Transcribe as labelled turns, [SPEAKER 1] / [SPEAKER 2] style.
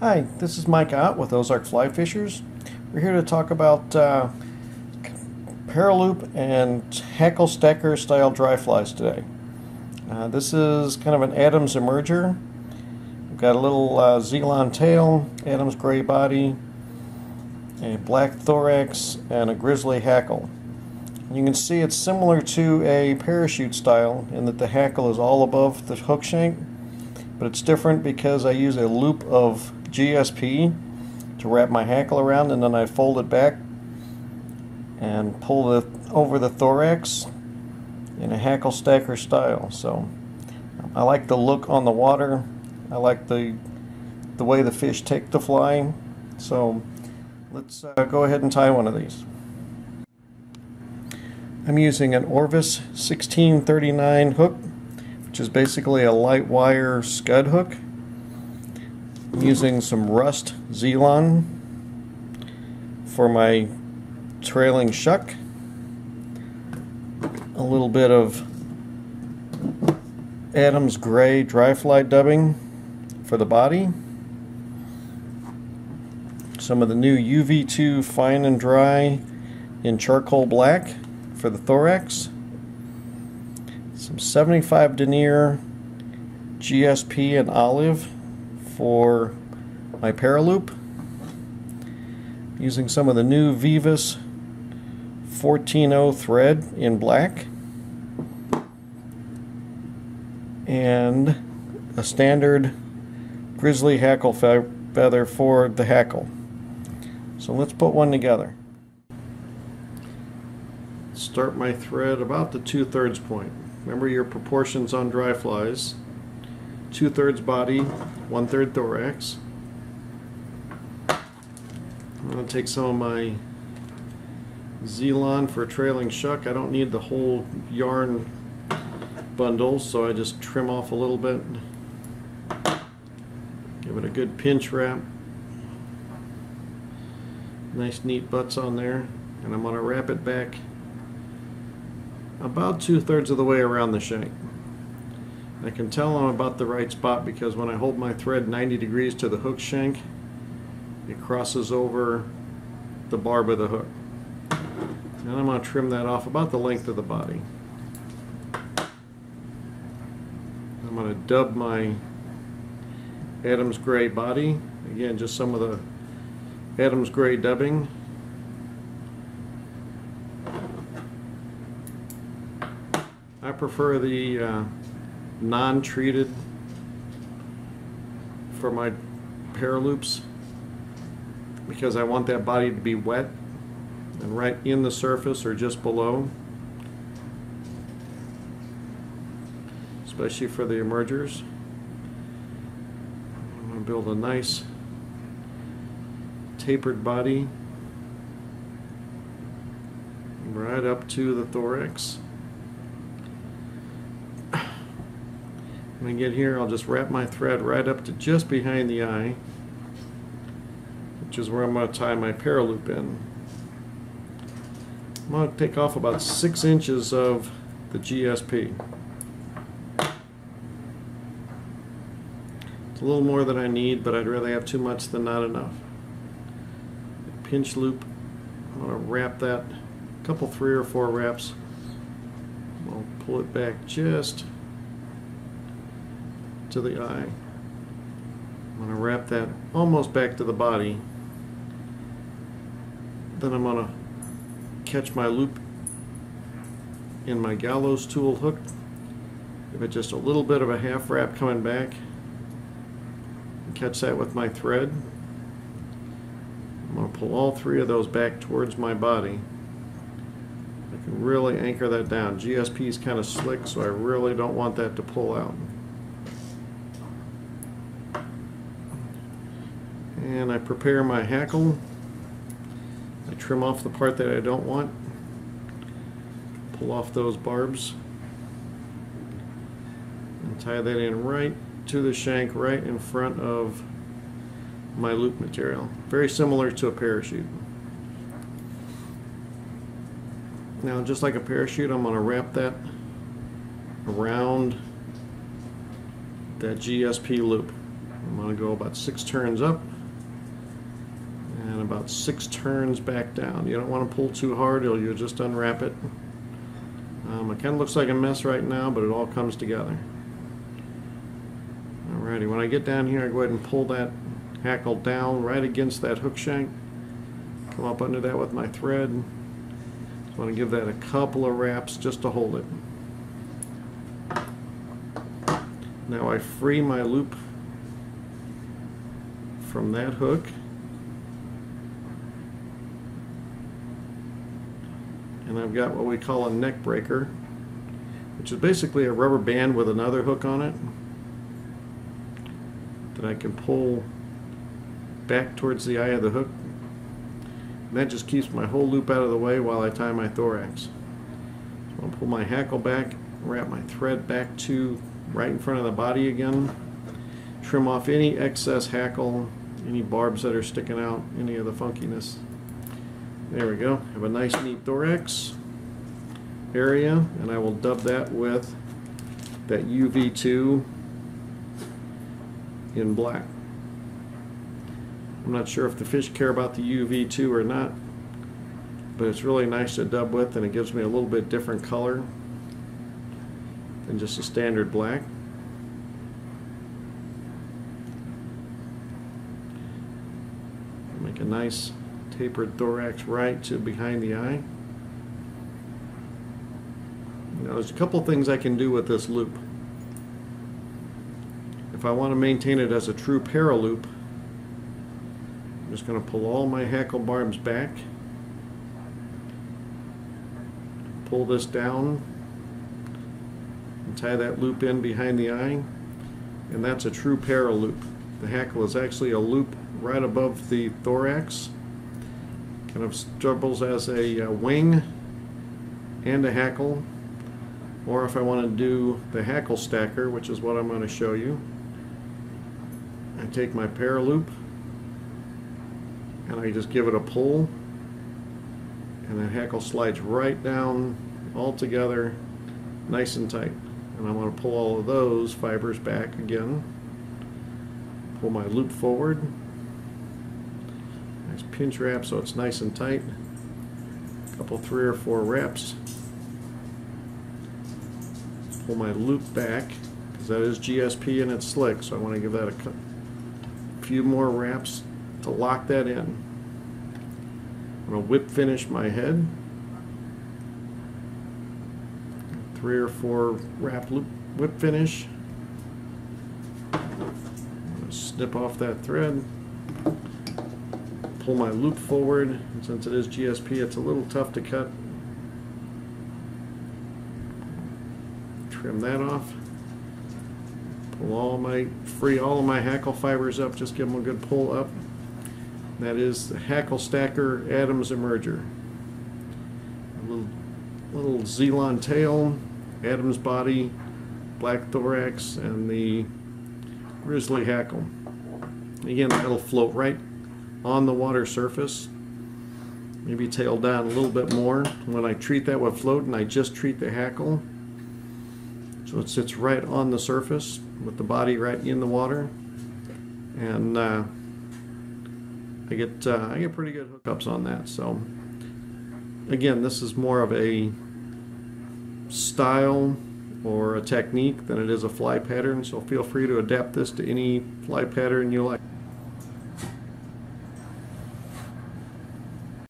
[SPEAKER 1] Hi, this is Mike Ott with Ozark Fly Fishers. We're here to talk about Paraloop and Hackle stacker style dry flies today. This is kind of an Adams emerger. We've got a little Zelon tail, Adams gray body, a black thorax, and a grizzly hackle. You can see it's similar to a parachute style in that the hackle is all above the hook shank, but it's different because I use a loop of GSP to wrap my hackle around, and then I fold it back and pull over the thorax in a hackle stacker style. So I like the look on the water. I like the way the fish take the fly. So let's go ahead and tie one of these. I'm using an Orvis 1639 hook, which is basically a light wire scud hook. I'm using some rust Zelon for my trailing shuck, a little bit of Adams gray dry fly dubbing for the body, some of the new UV2 fine and dry in charcoal black for the thorax, some 75 denier GSP and olive for my Paraloop, using some of the new Vivus 14.0 thread in black, and a standard grizzly hackle feather for the hackle. So let's put one together. Start my thread about the 2/3 point. Remember your proportions on dry flies: 2/3 body, 1/3 thorax. I'm going to take some of my Zelon for a trailing shuck. I don't need the whole yarn bundle, so I just trim off a little bit. Give it a good pinch wrap. Nice neat butts on there. And I'm going to wrap it back about 2/3 of the way around the shank. I can tell I'm about the right spot because when I hold my thread 90 degrees to the hook shank, it crosses over the barb of the hook. And I'm going to trim that off about the length of the body. I'm going to dub my Adams gray body. Again, just some of the Adams gray dubbing. I prefer the non-treated for my Paraloops because I want that body to be wet and right in the surface or just below, especially for the emergers. I'm going to build a nice tapered body right up to the thorax. When I get here, I'll just wrap my thread right up to just behind the eye, which is where I'm going to tie my Paraloop in. I'm going to take off about 6 inches of the GSP. It's a little more than I need, but I'd rather have too much than not enough. Pinch loop. I'm going to wrap that a couple, 3 or 4 wraps. I'll pull it back just to the eye. I'm going to wrap that almost back to the body. Then I'm going to catch my loop in my gallows tool hook. Give it just a little bit of a half wrap coming back. And catch that with my thread. I'm going to pull all 3 of those back towards my body. I can really anchor that down. GSP is kind of slick, so I really don't want that to pull out. And I prepare my hackle. I trim off the part that I don't want. Pull off those barbs. And tie that in right to the shank, right in front of my loop material. Very similar to a parachute. Now, just like a parachute, I'm going to wrap that around that GSP loop. I'm going to go about 6 turns up about 6 turns back down. You don't want to pull too hard or you'll just unwrap it. It kind of looks like a mess right now, but it all comes together. Alrighty, when I get down here, I go ahead and pull that hackle down right against that hook shank. Come up under that with my thread. Just want to give that a couple of wraps just to hold it. Now I free my loop from that hook. And I've got what we call a neck breaker, which is basically a rubber band with another hook on it that I can pull back towards the eye of the hook. And that just keeps my whole loop out of the way while I tie my thorax. So I'll pull my hackle back, wrap my thread back to right in front of the body again, trim off any excess hackle, any barbs that are sticking out, any of the funkiness. There we go. Have a nice neat thorax area, and I will dub that with that UV2 in black. I'm not sure if the fish care about the UV2 or not, but it's really nice to dub with, and it gives me a little bit different color than just a standard black. Make a nice tapered thorax right to behind the eye. Now there's a couple things I can do with this loop. If I want to maintain it as a true Paraloop, I'm just going to pull all my hackle barbs back, pull this down, and tie that loop in behind the eye, and that's a true Paraloop. The hackle is actually a loop right above the thorax. Kind of doubles as a wing and a hackle. Or if I want to do the hackle stacker, which is what I'm going to show you, I take my Paraloop and I just give it a pull, and that hackle slides right down all together nice and tight. And I want to pull all of those fibers back again. Pull my loop forward. Nice pinch wrap so it's nice and tight. A couple 3 or 4 wraps. Pull my loop back, because that is GSP and it's slick, so I want to give that a few more wraps to lock that in. I'm going to whip finish my head. 3 or 4 wrap loop whip finish. I'm going to snip off that thread. Pull my loop forward, and since it is GSP, it's a little tough to cut. Trim that off. Free all of my hackle fibers up, just give them a good pull up. That is the Hackle Stacker Adams Emerger. A little Zelon tail, Adams body, black thorax, and the grizzly hackle. Again, that'll float right on the water surface. Maybe tail down a little bit more. When I treat that with float, and I just treat the hackle, so it sits right on the surface with the body right in the water, and I get pretty good hookups on that. So again, this is more of a style or a technique than it is a fly pattern, so feel free to adapt this to any fly pattern you like.